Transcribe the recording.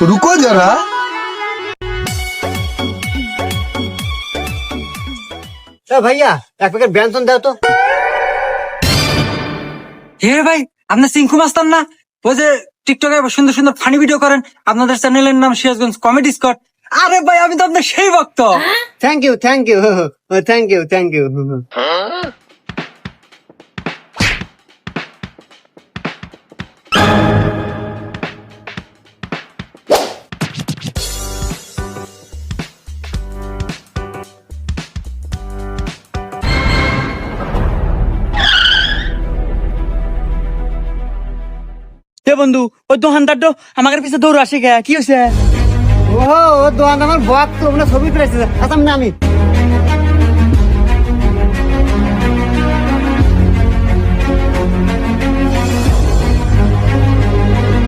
रुको जरा। ভাইয়া এক প্যাকেট ব্যঞ্জন দাও তো। হে ভাই, আপনার সিংকু মাস্তান না? ওই যে টিকটকে সুন্দর সুন্দর ফানি ভিডিও করেন, আপনাদের চ্যানেলের নাম সিরাজগঞ্জ কমেডি স্কট। আরে ভাই, আমি তো আপনার সেই ভক্ত। Thank you thank you thank you thank you. বন্ধু, ওই দোকানদার আমাদের পিছে দৌড় আসে গে, কি হয়েছে? ও দোকান আমার বক তো ছবি তুলেছে। আচ্ছা আমি